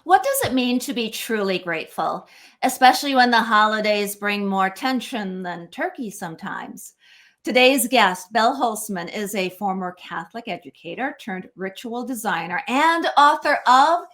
What does it mean to be truly grateful, especially when the holidays bring more tension than turkey sometimes? Today's guest, Bill Hulseman, is a former Catholic educator turned ritual designer and author of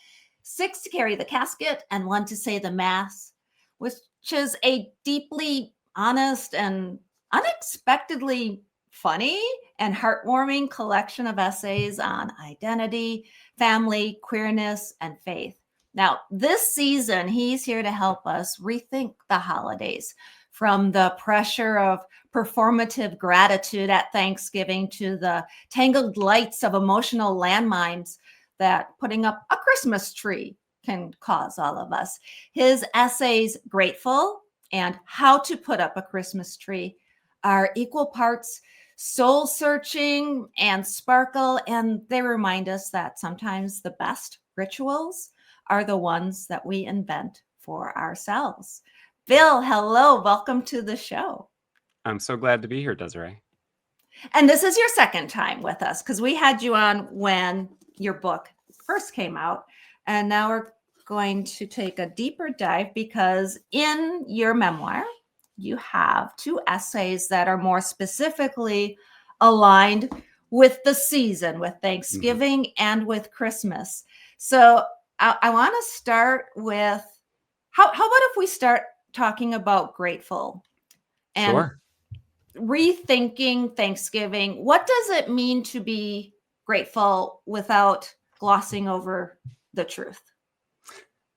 Six to Carry the Casket and One to Say the Mass, which is a deeply honest and unexpectedly funny and heartwarming collection of essays on identity, family, queerness, and faith. Now, this season, he's here to help us rethink the holidays from the pressure of performative gratitude at Thanksgiving to the tangled lights of emotional landmines that putting up a Christmas tree can cause all of us. His essays, Grateful and How to Put Up a Christmas Tree, are equal parts soul searching and sparkle, and they remind us that sometimes the best rituals are the ones that we invent for ourselves. Bill, hello, welcome to the show. I'm so glad to be here, Desiree. And this is your second time with us because we had you on when your book first came out. And now we're going to take a deeper dive because in your memoir, you have two essays that are more specifically aligned with the season, with Thanksgiving and with Christmas. So I want to start with how about if we start talking about grateful and Sure. rethinking Thanksgiving. What does it mean to be grateful without glossing over the truth?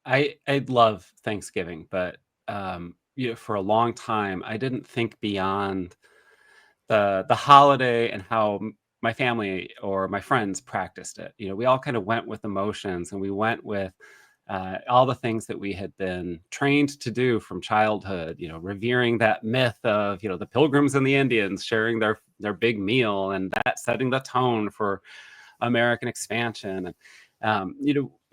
I love Thanksgiving, but for a long time, I didn't think beyond the holiday and how my family or my friends practiced it. We all kind of went with emotions, and we went with all the things that we had been trained to do from childhood. Revering that myth of the Pilgrims and the Indians sharing their big meal, and that setting the tone for American expansion. And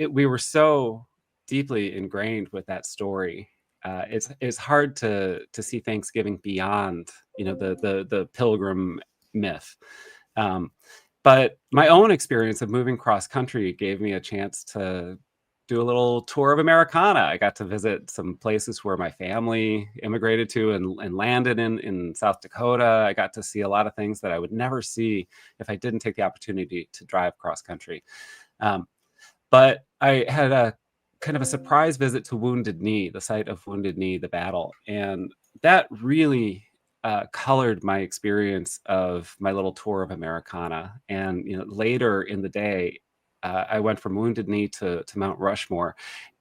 we were so deeply ingrained with that story. It's hard to see Thanksgiving beyond the Pilgrim myth. But my own experience of moving cross country gave me a chance to do a little tour of Americana. I got to visit some places where my family immigrated to and landed in South Dakota. I got to see a lot of things that I would never see if I didn't take the opportunity to drive cross country. But I had a kind of a surprise visit to Wounded Knee, the site of Wounded Knee, the battle. And that really colored my experience of my little tour of Americana. And later in the day, I went from Wounded Knee to Mount Rushmore,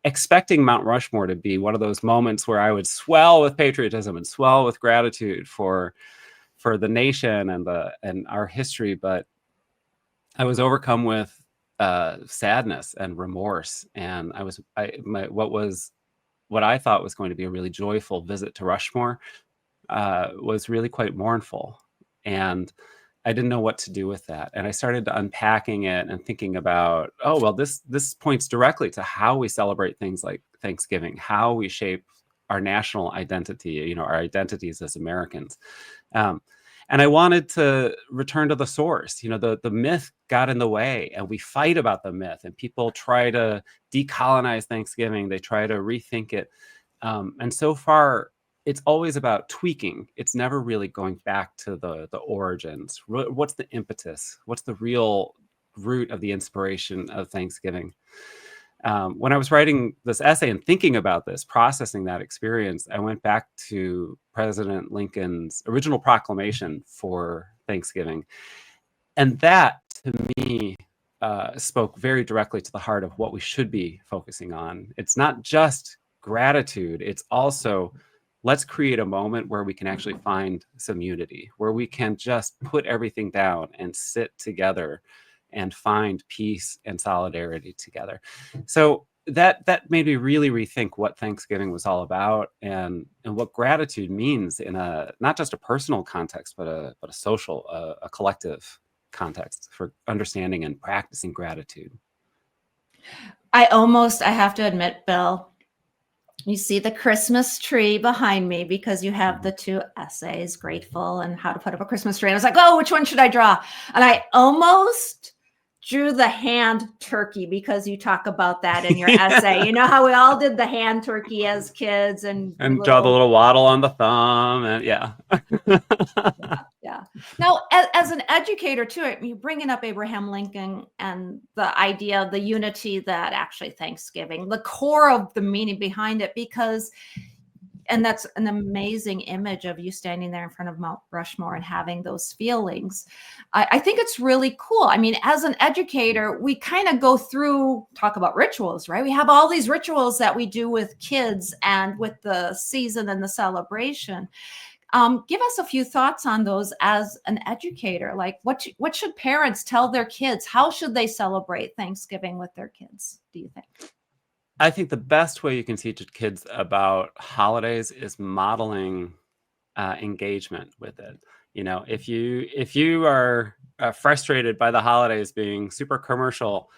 expecting Mount Rushmore to be one of those moments where I would swell with patriotism and swell with gratitude for the nation and our history. But I was overcome with sadness and remorse, and what I thought was going to be a really joyful visit to Rushmore was really quite mournful, and I didn't know what to do with that. And I started unpacking it and thinking about, oh, well, this points directly to how we celebrate things like Thanksgiving, how we shape our national identity, our identities as Americans. And I wanted to return to the source. The myth got in the way, and we fight about the myth, and people try to decolonize Thanksgiving. They try to rethink it. And so far, it's always about tweaking. It's never really going back to the origins. What's the impetus? What's the real root of the inspiration of Thanksgiving? When I was writing this essay and thinking about this, processing that experience, I went back to President Lincoln's original proclamation for Thanksgiving. And that, to me, spoke very directly to the heart of what we should be focusing on. It's not just gratitude. It's also, let's create a moment where we can actually find some unity, where we can just put everything down and sit together and find peace and solidarity together. So that made me really rethink what Thanksgiving was all about, and what gratitude means in not just a personal context, but a social, a collective context for understanding and practicing gratitude. I have to admit, Bill, you see the Christmas tree behind me because you have the two essays, Grateful and How to Put Up a Christmas Tree. And I was like, oh, which one should I draw? And I almost drew the hand turkey because you talk about that in your essay. You know how we all did the hand turkey as kids and And draw the little. little waddle on the thumb, and yeah. Yeah. Now, as an educator too, I mean, you're bringing up Abraham Lincoln and the idea of the unity that actually Thanksgiving, the core of the meaning behind it, because, and that's an amazing image of you standing there in front of Mount Rushmore and having those feelings. I think it's really cool. I mean, as an educator, we kind of go through, talk about rituals, right? We have all these rituals that we do with kids and with the season and the celebration. Give us a few thoughts on those as an educator. Like, what should parents tell their kids? How should they celebrate Thanksgiving with their kids, do you think? I think the best way you can teach kids about holidays is modeling engagement with it. You know, if you are frustrated by the holidays being super commercial,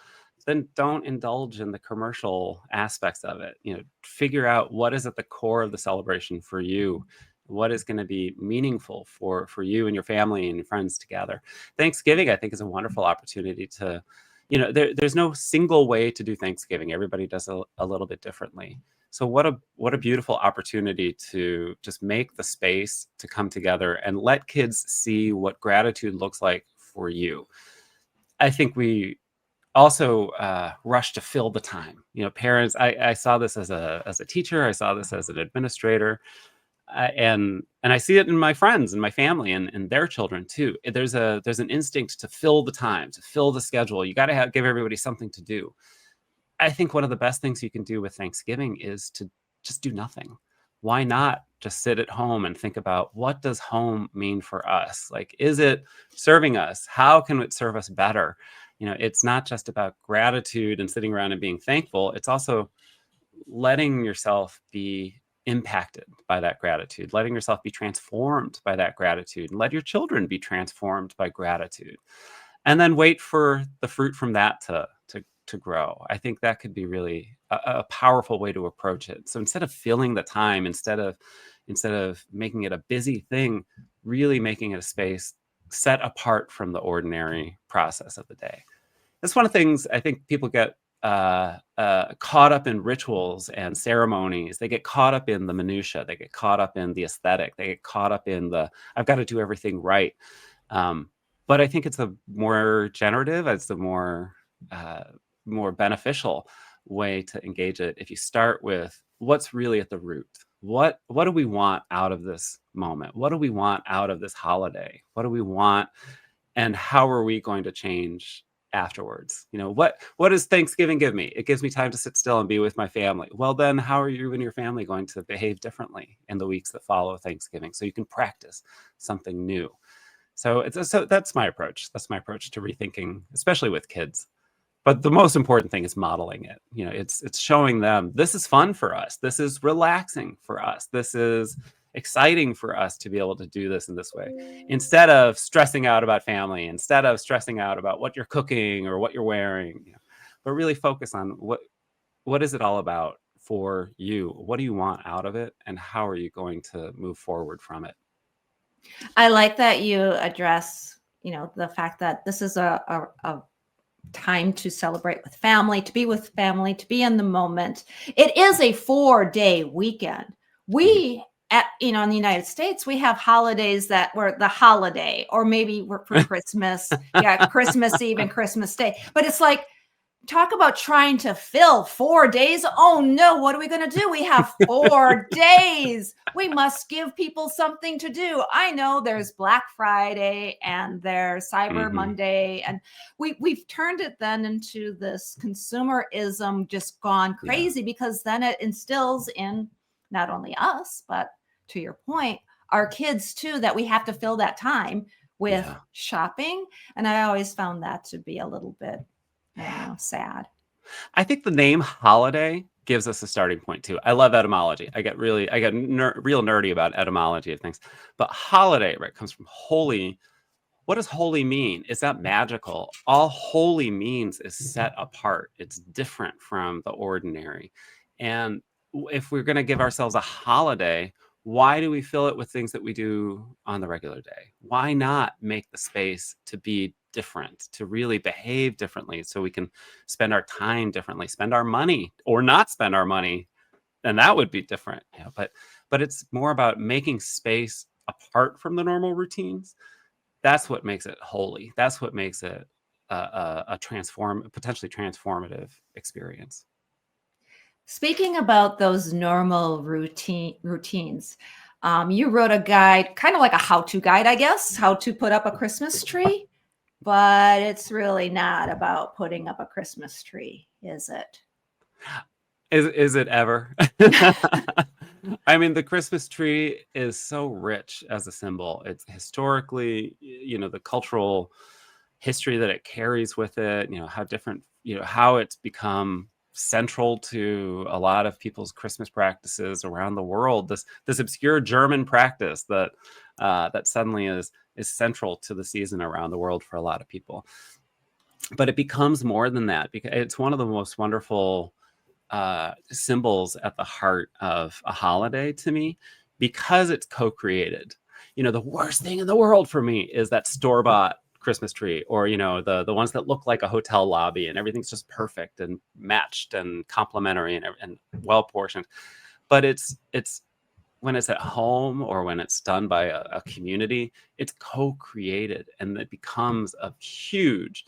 then don't indulge in the commercial aspects of it. You know, figure out what is at the core of the celebration for you. What is going to be meaningful for you and your family and your friends together. Thanksgiving, I think, is a wonderful opportunity to, there's no single way to do Thanksgiving. Everybody does a little bit differently. So what a beautiful opportunity to just make the space to come together and let kids see what gratitude looks like for you. I think we also rush to fill the time. You know, parents. I saw this as a teacher. I saw this as an administrator, and I see it in my friends and my family and their children too. There's an instinct to fill the time, to fill the schedule. You got to give everybody something to do. I think one of the best things you can do with Thanksgiving is to just do nothing. Why not just sit at home and think about, what does home mean for us? Like, is it serving us? How can it serve us better? You know, it's not just about gratitude and sitting around and being thankful. It's also letting yourself be impacted by that gratitude, letting yourself be transformed by that gratitude, and let your children be transformed by gratitude. And then wait for the fruit from that to grow. I think that could be really a powerful way to approach it. So instead of filling the time, instead of making it a busy thing, really making it a space set apart from the ordinary process of the day. That's one of the things I think people get caught up in rituals and ceremonies. They get caught up in the minutia. They get caught up in the aesthetic. They get caught up in I've got to do everything right. But I think it's a more generative, it's a more beneficial way to engage it if you start with what's really at the root. What do we want out of this moment? What do we want out of this holiday? What do we want, and how are we going to change afterwards? You know, what does Thanksgiving give me? It gives me time to sit still and be with my family. Well, then how are you and your family going to behave differently in the weeks that follow Thanksgiving, so you can practice something new? So that's my approach. That's my approach to rethinking, especially with kids. But the most important thing is modeling it. You know, it's showing them this is fun for us. This is relaxing for us. This is exciting for us to be able to do this in this way, instead of stressing out about family, instead of stressing out about what you're cooking or what you're wearing, but really focus on what is it all about for you? What do you want out of it? And how are you going to move forward from it? I like that you address, the fact that this is a time to celebrate with family, to be with family, to be in the moment. It is a 4-day weekend. We in the United States, we have holidays that were the holiday, or maybe we're for Christmas. Yeah, Christmas Eve and Christmas Day. But it's like, talk about trying to fill 4 days. Oh no, what are we going to do? We have 4 days. We must give people something to do. I know there's Black Friday and there's Cyber Monday, and we've turned it then into this consumerism just gone crazy, because then it instills in not only us, but to your point, our kids too, that we have to fill that time with shopping. And I always found that to be a little bit sad. I think the name holiday gives us a starting point too. I love etymology. I get real nerdy about etymology of things. But holiday, right, comes from holy. What does holy mean? Is that magical? All holy means is set apart. It's different from the ordinary. And if we're going to give ourselves a holiday, why do we fill it with things that we do on the regular day? Why not make the space to be different, to really behave differently so we can spend our time differently, spend our money or not spend our money, and that would be different. But it's more about making space apart from the normal routines. That's what makes it holy. That's what makes it a potentially transformative experience. Speaking about those normal routines, you wrote a guide, kind of like a how-to guide, I guess, how to put up a Christmas tree, but it's really not about putting up a Christmas tree, is it? Is it ever? I mean, the Christmas tree is so rich as a symbol. It's historically, the cultural history that it carries with it, how different, how it's become central to a lot of people's Christmas practices around the world. This obscure German practice that suddenly is central to the season around the world for a lot of people. But it becomes more than that, because it's one of the most wonderful symbols at the heart of a holiday to me, because it's co-created. The worst thing in the world for me is that store-bought Christmas tree, or the ones that look like a hotel lobby and everything's just perfect and matched and complementary and well portioned. But it's when it's at home or when it's done by a community, it's co-created, and it becomes a huge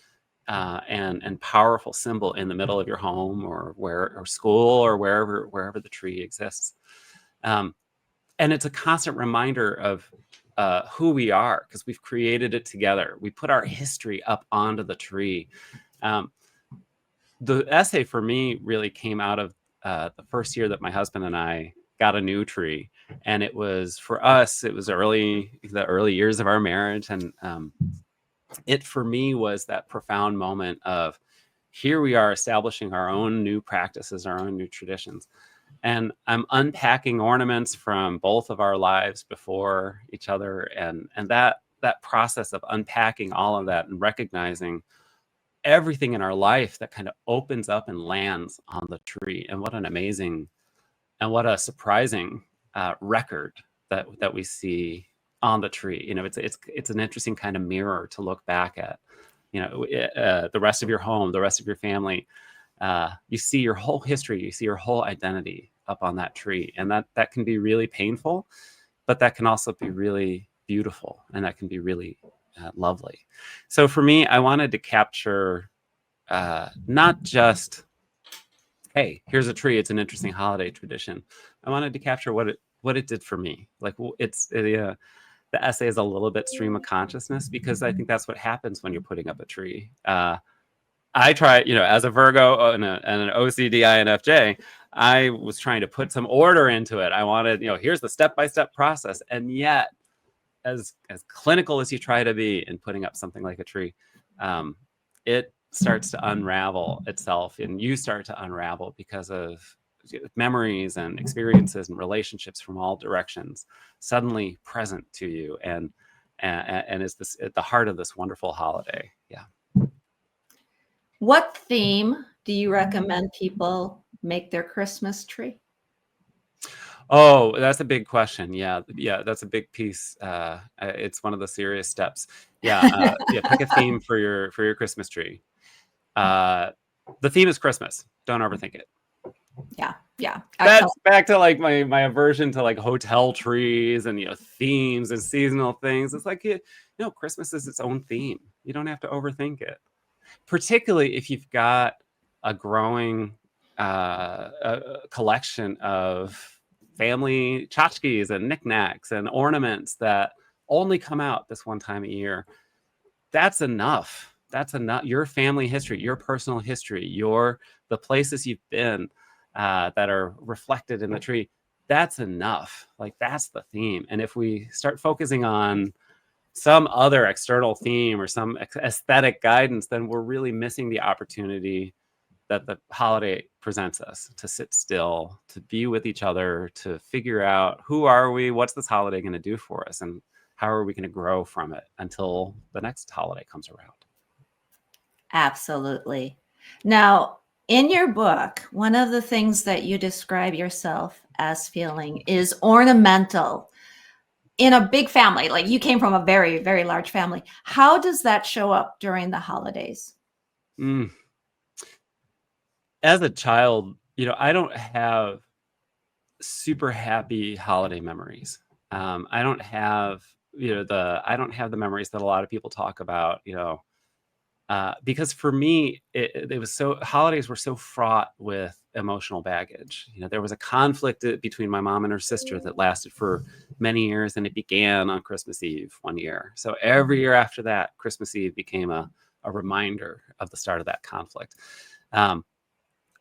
and powerful symbol in the middle of your home or school or wherever the tree exists. And it's a constant reminder of who we are, because we've created it together. We put our history up onto the tree. The essay for me really came out of the first year that my husband and I got a new tree. And it was, for us, it was the early years of our marriage. And it for me was that profound moment of, here we are establishing our own new practices, our own new traditions. And I'm unpacking ornaments from both of our lives before each other. And that process of unpacking all of that and recognizing everything in our life that kind of opens up and lands on the tree. And what an amazing and what a surprising record that we see on the tree. It's an interesting kind of mirror to look back at. The rest of your home, the rest of your family. You see your whole history, you see your whole identity up on that tree, and that can be really painful, but that can also be really beautiful, and that can be really lovely. So for me, I wanted to capture not just, hey, here's a tree, it's an interesting holiday tradition. I wanted to capture what it did for me. Like, the essay is a little bit stream of consciousness, because I think that's what happens when you're putting up a tree. I try, as a Virgo and an OCD INFJ, I was trying to put some order into it. I wanted, here's the step-by-step process. And yet, as clinical as you try to be in putting up something like a tree, it starts to unravel itself, and you start to unravel because of memories and experiences and relationships from all directions suddenly present to you, and is this at the heart of this wonderful holiday. Yeah. What theme do you recommend people make their Christmas tree? Oh, that's a big question. Yeah, that's a big piece. It's one of the serious steps. Yeah, pick a theme for your Christmas tree. The theme is Christmas. Don't overthink it. Yeah. That's back to like my aversion to like hotel trees and themes and seasonal things. It's like, Christmas is its own theme. You don't have to overthink it, particularly if you've got a growing a collection of family tchotchkes and knickknacks and ornaments that only come out this one time a year. That's enough. That's enough. Your family history, your personal history, the places you've been that are reflected in the tree. That's enough. Like, that's the theme. And if we start focusing on some other external theme or some aesthetic guidance, then we're really missing the opportunity that the holiday presents us to sit still, to be with each other, to figure out, who are we? What's this holiday going to do for us? And how are we going to grow from it until the next holiday comes around? Absolutely. Now, in your book, one of the things that you describe yourself as feeling is ornamental. in a big family, like you came from a very, very large family, how does that show up during the holidays? Mm. As a child, I don't have super happy holiday memories. I don't have, I don't have the memories that a lot of people talk about, because for me, it was holidays were so fraught with emotional baggage. There was a conflict between my mom and her sister that lasted for many years, and it began on Christmas Eve one year. So every year after that, Christmas Eve became a reminder of the start of that conflict. Um,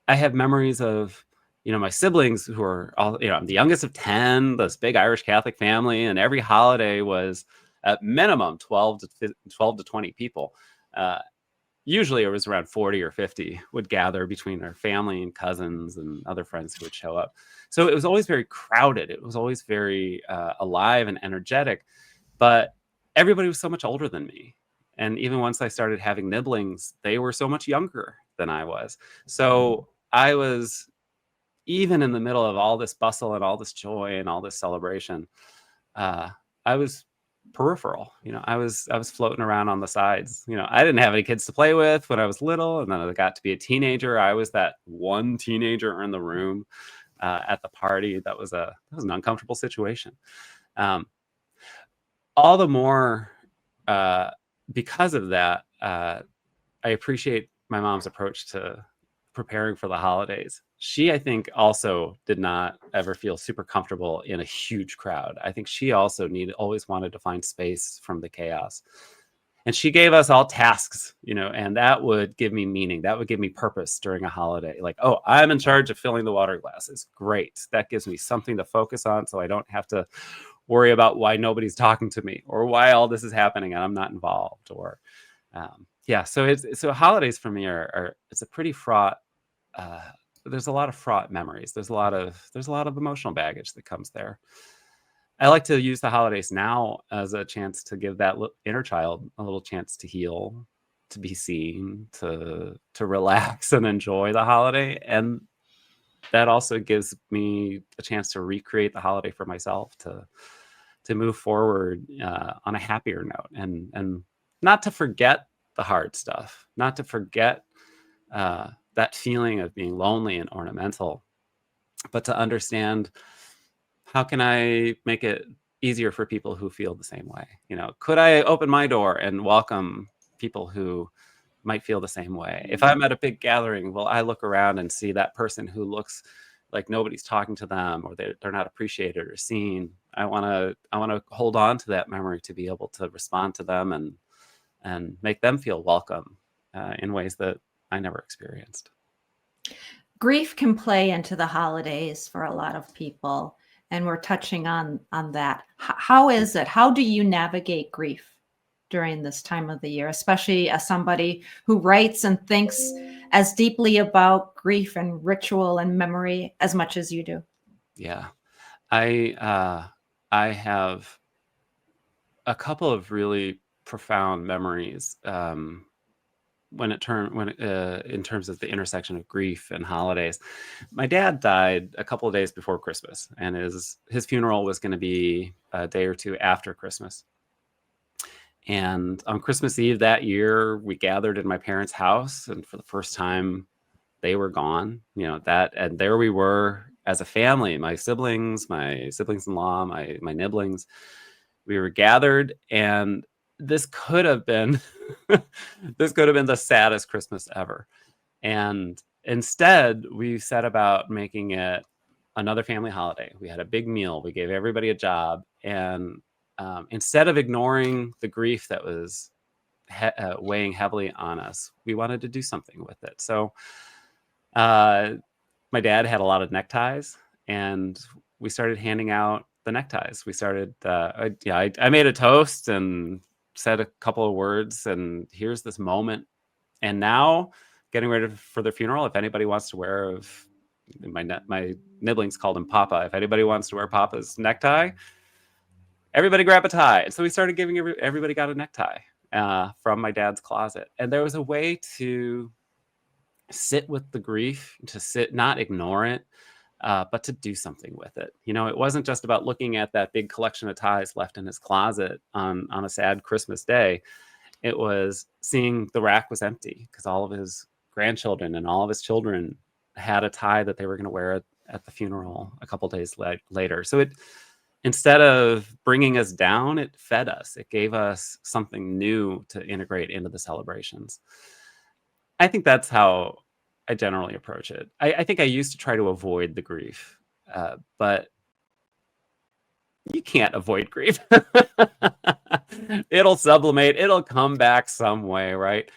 I have memories of, my siblings who are all, I'm the youngest of 10, this big Irish Catholic family, and every holiday was at minimum 12 to 20 people. Usually it was around 40 or 50 would gather between our family and cousins and other friends who would show up. So it was always very crowded. It was always very alive and energetic, but everybody was so much older than me. And even once I started having nibblings, they were so much younger than I was. So I was, even in the middle of all this bustle and all this joy and all this celebration, I was peripheral. I was floating around on the sides. I didn't have any kids to play with when I was little, and then I got to be a teenager. I was that one teenager in the room at the party. That was an uncomfortable situation. All the more because of that, I appreciate my mom's approach to preparing for the holidays. She, I think, also did not ever feel super comfortable in a huge crowd. I think she also always wanted to find space from the chaos. And she gave us all tasks, and that would give me meaning. That would give me purpose during a holiday. Like, oh, I'm in charge of filling the water glasses. Great. That gives me something to focus on so I don't have to worry about why nobody's talking to me or why all this is happening and I'm not involved. Or yeah, so holidays for me it's a pretty fraught. There's a lot of fraught memories. There's a lot of emotional baggage that comes there. I like to use the holidays now as a chance to give that inner child a little chance to heal, to be seen, to relax and enjoy the holiday. And that also gives me a chance to recreate the holiday for myself, to move forward on a happier note, and not to forget the hard stuff, not to forget that feeling of being lonely and ornamental, but to understand, how can I make it easier for people who feel the same way? Could I open my door and welcome people who might feel the same way? If I'm at a big gathering, will I look around and see that person who looks like nobody's talking to them, or they're not appreciated or seen? I want to hold on to that memory to be able to respond to them and make them feel welcome in ways that I never experienced. Grief can play into the holidays for a lot of people, and we're touching on that. How is it? How do you navigate grief during this time of the year, especially as somebody who writes and thinks as deeply about grief and ritual and memory as much as you do? Yeah, I have a couple of really profound memories in terms of the intersection of grief and holidays. My dad died a couple of days before Christmas, and his funeral was going to be a day or two after Christmas. And on Christmas Eve that year, we gathered in my parents' house, and for the first time, they were gone. And there we were as a family, my siblings-in-law, my nibblings. We were gathered, and this could have been the saddest Christmas ever. And instead, we set about making it another family holiday. We had a big meal. We gave everybody a job, and instead of ignoring the grief that was weighing heavily on us, we wanted to do something with it. So my dad had a lot of neckties, and we started handing out the neckties. We started, I made a toast and said a couple of words, and here's this moment. And now, getting ready for the funeral, if anybody wants to wear, my nibblings called him Papa. If anybody wants to wear Papa's necktie, everybody grab a tie. And so we started giving everybody got a necktie from my dad's closet. And there was a way to sit with the grief, to not ignore it, but to do something with it. It wasn't just about looking at that big collection of ties left in his closet on a sad Christmas day. It was seeing the rack was empty because all of his grandchildren and all of his children had a tie that they were going to wear at the funeral a couple days later. So instead of bringing us down, it fed us. It gave us something new to integrate into the celebrations. I think that's how I generally approach it. I think I used to try to avoid the grief, but you can't avoid grief. It'll sublimate. It'll come back some way, right?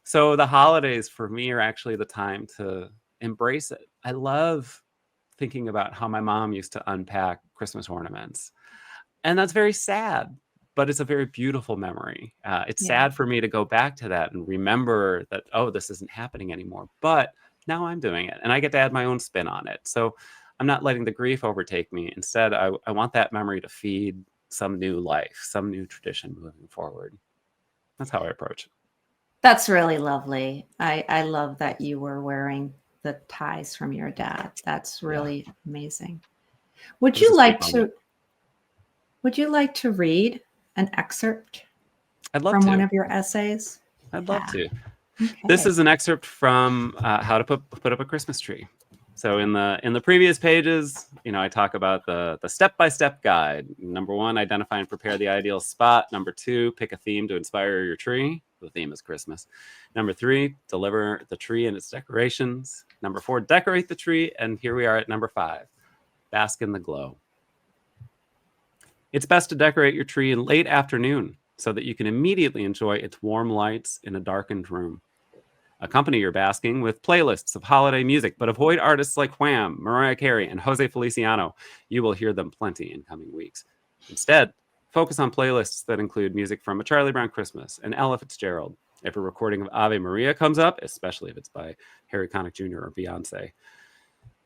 So the holidays for me are actually the time to embrace it. I love thinking about how my mom used to unpack Christmas ornaments. And that's very sad, but it's a very beautiful memory. It's Yeah. sad for me to go back to that and remember that, oh, this isn't happening anymore. But now I'm doing it and I get to add my own spin on it. So I'm not letting the grief overtake me. Instead, I want that memory to feed some new life, some new tradition moving forward. That's how I approach it. That's really lovely. I love that you were wearing the ties from your dad. That's really amazing. Would you like to read an excerpt from one of your essays? I'd love to. Okay. This is an excerpt from How to Put Up a Christmas Tree. So in the previous pages, I talk about the step-by-step guide. Number 1, identify and prepare the ideal spot. Number 2, pick a theme to inspire your tree. The theme is Christmas. Number 3, deliver the tree and its decorations. Number 4, decorate the tree. And here we are at number 5, bask in the glow. It's best to decorate your tree in late afternoon so that you can immediately enjoy its warm lights in a darkened room. Accompany your basking with playlists of holiday music, but avoid artists like Wham, Mariah Carey, and Jose Feliciano. You will hear them plenty in coming weeks. Instead, focus on playlists that include music from A Charlie Brown Christmas and Ella Fitzgerald. If a recording of Ave Maria comes up, especially if it's by Harry Connick Jr. or Beyonce,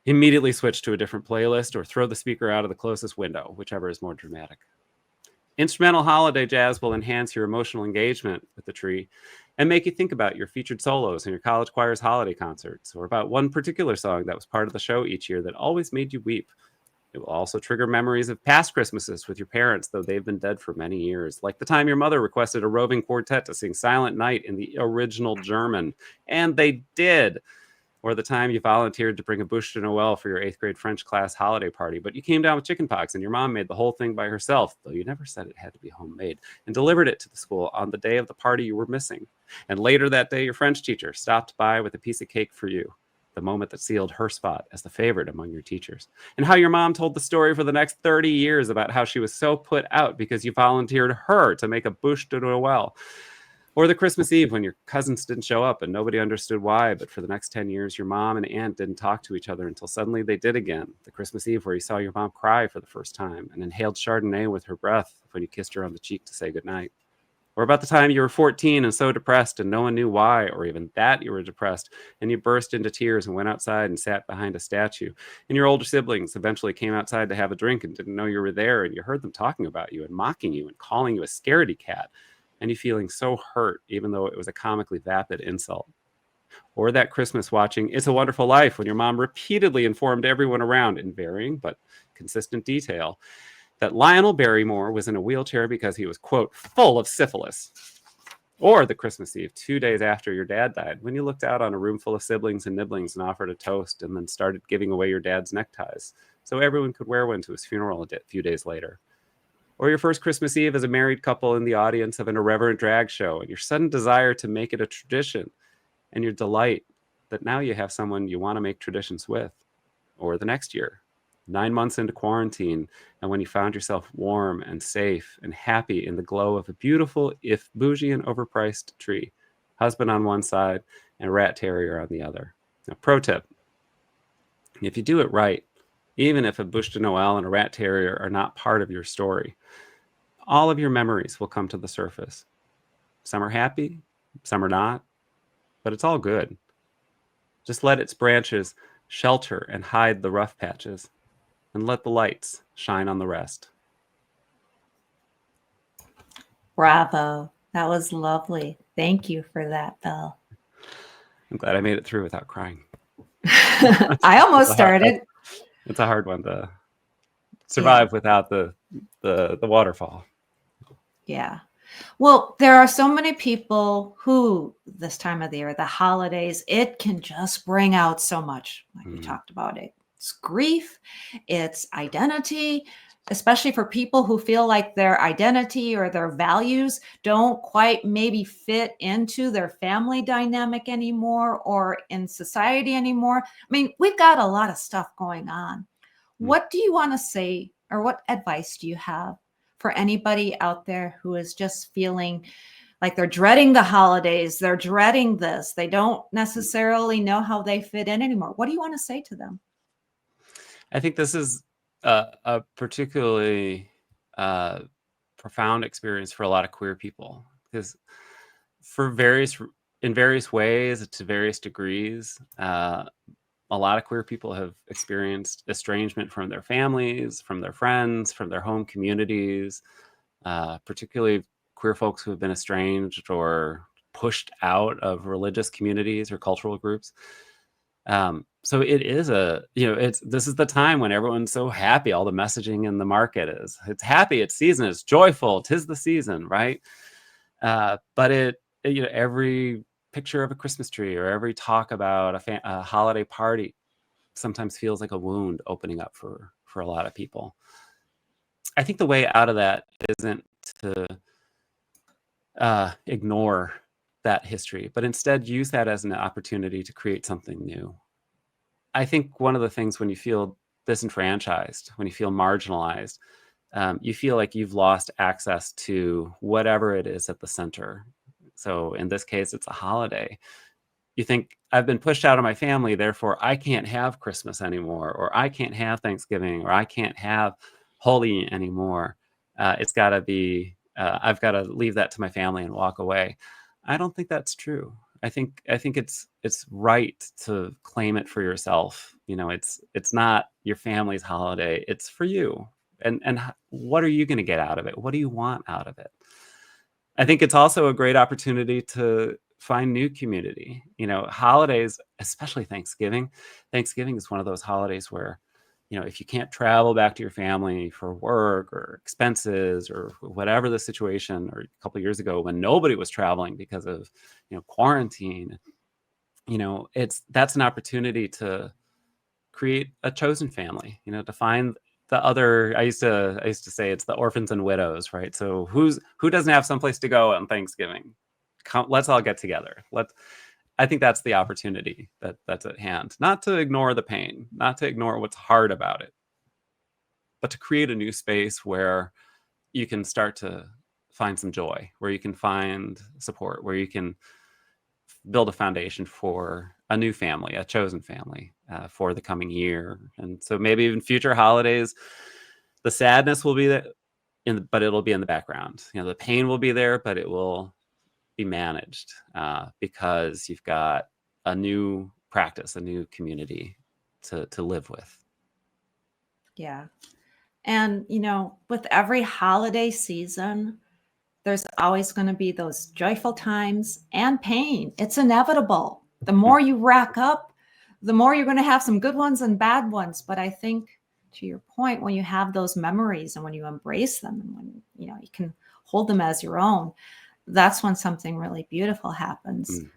immediately switch to a different playlist or throw the speaker out of the closest window, whichever is more dramatic. Instrumental holiday jazz will enhance your emotional engagement with the tree and make you think about your featured solos in your college choir's holiday concerts, or about one particular song that was part of the show each year that always made you weep. It will also trigger memories of past Christmases with your parents, though they've been dead for many years, like the time your mother requested a roving quartet to sing Silent Night in the original German, and they did. Or the time you volunteered to bring a bûche de Noël for your 8th grade French class holiday party, but you came down with chickenpox and your mom made the whole thing by herself, though you never said it had to be homemade, and delivered it to the school on the day of the party you were missing. And later that day, your French teacher stopped by with a piece of cake for you, the moment that sealed her spot as the favorite among your teachers. And how your mom told the story for the next 30 years about how she was so put out because you volunteered her to make a bûche de Noël. Or the Christmas Eve when your cousins didn't show up and nobody understood why, but for the next 10 years, your mom and aunt didn't talk to each other until suddenly they did again. The Christmas Eve where you saw your mom cry for the first time and inhaled Chardonnay with her breath when you kissed her on the cheek to say goodnight. Or about the time you were 14 and so depressed and no one knew why, or even that you were depressed, and you burst into tears and went outside and sat behind a statue. And your older siblings eventually came outside to have a drink and didn't know you were there, and you heard them talking about you and mocking you and calling you a scaredy cat. And you feeling so hurt, even though it was a comically vapid insult. Or that Christmas watching It's a Wonderful Life when your mom repeatedly informed everyone around in varying but consistent detail that Lionel Barrymore was in a wheelchair because he was, quote, full of syphilis. Or the Christmas Eve, 2 days after your dad died, when you looked out on a room full of siblings and nibblings and offered a toast and then started giving away your dad's neckties so everyone could wear one to his funeral a few days later. Or your first Christmas Eve as a married couple in the audience of an irreverent drag show, and your sudden desire to make it a tradition, and your delight that now you have someone you want to make traditions with. Or the next year, 9 months into quarantine, and when you found yourself warm and safe and happy in the glow of a beautiful, if bougie and overpriced tree, husband on one side and rat terrier on the other. Now, pro tip, if you do it right, even if a bûche de Noël and a rat terrier are not part of your story, all of your memories will come to the surface. Some are happy, some are not, but it's all good. Just let its branches shelter and hide the rough patches, and let the lights shine on the rest. Bravo. That was lovely. Thank you for that, Bill. I'm glad I made it through without crying. I almost started. It's a hard one to Yeah. survive without the waterfall. Yeah. Well, there are so many people who, this time of the year, the holidays, it can just bring out so much, like we Mm, talked about it. It's grief, it's identity, especially for people who feel like their identity or their values don't quite maybe fit into their family dynamic anymore or in society anymore. I mean, we've got a lot of stuff going on. mm. What do you want to say, or what advice do you have for anybody out there who is just feeling like they're dreading the holidays, they're dreading this, they don't necessarily know how they fit in anymore? What do you want to say to them? I think this is a particularly uh, profound experience for a lot of queer people because for in various ways to various degrees, a lot of queer people have experienced estrangement from their families, from their friends, from their home communities, particularly queer folks who have been estranged or pushed out of religious communities or cultural groups. So it is this is the time when everyone's so happy. All the messaging in the market is it's happy, it's season, it's joyful, 'tis the season, right? But every picture of a Christmas tree or every talk about a holiday party sometimes feels like a wound opening up for a lot of people. I think the way out of that isn't to ignore that history, but instead use that as an opportunity to create something new. I think one of the things when you feel disenfranchised, when you feel marginalized, you feel like you've lost access to whatever it is at the center. So in this case, it's a holiday. You think, I've been pushed out of my family, therefore I can't have Christmas anymore, or I can't have Thanksgiving, or I can't have Holy anymore. It's got to be, I've got to leave that to my family and walk away. I don't think that's true. I think it's right to claim it for yourself. It's not your family's holiday. It's for you. And what are you going to get out of it? What do you want out of it? I think it's also a great opportunity to find new community. Holidays, especially Thanksgiving. Thanksgiving is one of those holidays where, if you can't travel back to your family for work or expenses or whatever the situation, or a couple of years ago when nobody was traveling because of, quarantine, that's an opportunity to create a chosen family, to find the other. I used to say it's the orphans and widows, right? So who doesn't have someplace to go on Thanksgiving? Let's all get together. I think that's the opportunity that's at hand. Not to ignore the pain, not to ignore what's hard about it, but to create a new space where you can start to find some joy, where you can find support, where you can build a foundation for a new family, a chosen family for the coming year. And so maybe even future holidays, the sadness will be there, but it'll be in the background. The pain will be there, but it will be managed because you've got a new practice, a new community to live with. Yeah. And, with every holiday season, there's always going to be those joyful times and pain. It's inevitable. The more you rack up, the more you're going to have some good ones and bad ones. But I think, to your point, when you have those memories and when you embrace them and when you can hold them as your own, that's when something really beautiful happens. Mm.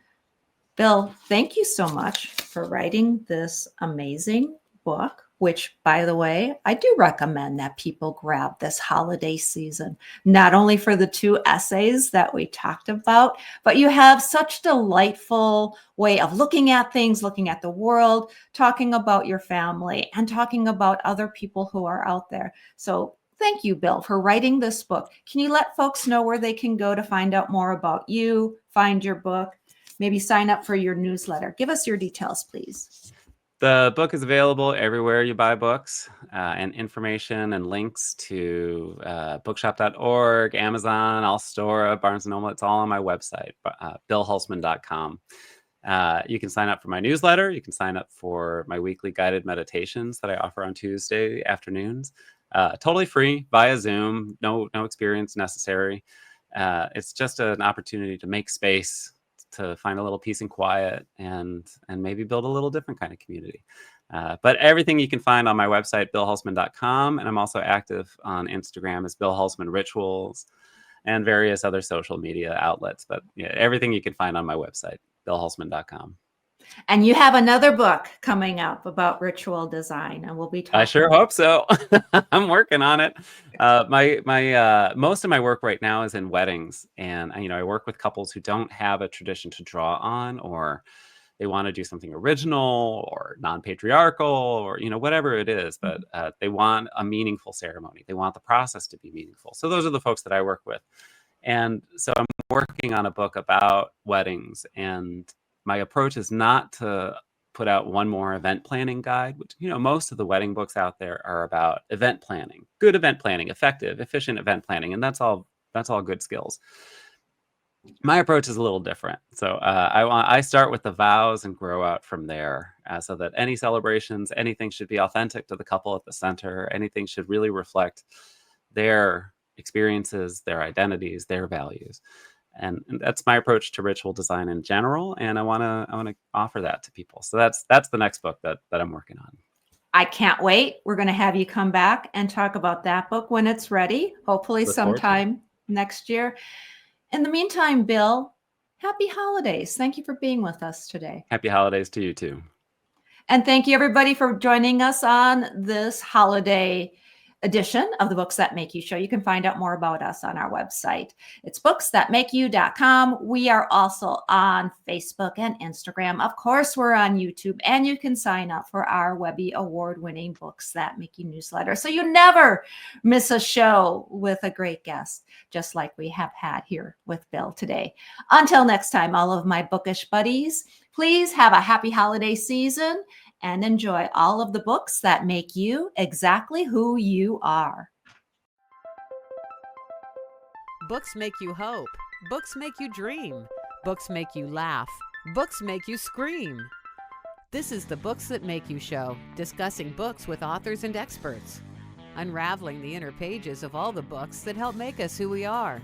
Bill, thank you so much for writing this amazing book, which, by the way, I do recommend that people grab this holiday season, not only for the two essays that we talked about, but you have such delightful way of looking at things, looking at the world, talking about your family, and talking about other people who are out there. So thank you, Bill, for writing this book. Can you let folks know where they can go to find out more about you, find your book? Maybe sign up for your newsletter. Give us your details, please. The book is available everywhere you buy books, and information and links to bookshop.org, Amazon, Allstora, Barnes & Noble. It's all on my website, billhulseman.com. You can sign up for my newsletter. You can sign up for my weekly guided meditations that I offer on Tuesday afternoons. Totally free via Zoom. No experience necessary. It's just an opportunity to make space, to find a little peace and quiet, and maybe build a little different kind of community. But everything you can find on my website, billhulseman.com. And I'm also active on Instagram as Bill Hulseman Rituals and various other social media outlets. But yeah, everything you can find on my website, billhulseman.com. And you have another book coming up about ritual design, and we'll be talking. I sure hope so. I'm working on it. My most of my work right now is in weddings, and I work with couples who don't have a tradition to draw on, or they want to do something original or non-patriarchal, or whatever it is, but they want a meaningful ceremony. They want the process to be meaningful. So those are the folks that I work with, and so I'm working on a book about weddings, and my approach is not to put out one more event planning guide, which most of the wedding books out there are about event planning, good event planning, effective, efficient event planning, and that's all good skills. My approach is a little different. So I start with the vows and grow out from there, so that any celebrations, anything should be authentic to the couple at the center. Anything should really reflect their experiences, their identities, their values. And that's my approach to ritual design in general. And I want to offer that to people. So that's the next book that I'm working on. I can't wait. We're going to have you come back and talk about that book when it's ready, hopefully sometime next year. In the meantime, Bill, happy holidays. Thank you for being with us today. Happy holidays to you too. And thank you, everybody, for joining us on this holiday edition of the Books That Make You show. You can find out more about us on our website. It's booksthatmakeyou.com. We are also on Facebook and Instagram. Of course, we're on YouTube, and you can sign up for our Webby award-winning Books That Make You newsletter, so you never miss a show with a great guest, just like we have had here with Bill today. Until next time, all of my bookish buddies, please have a happy holiday season and enjoy all of the books that make you exactly who you are. Books make you hope. Books make you dream. Books make you laugh. Books make you scream. This is the Books That Make You show, discussing books with authors and experts, unraveling the inner pages of all the books that help make us who we are.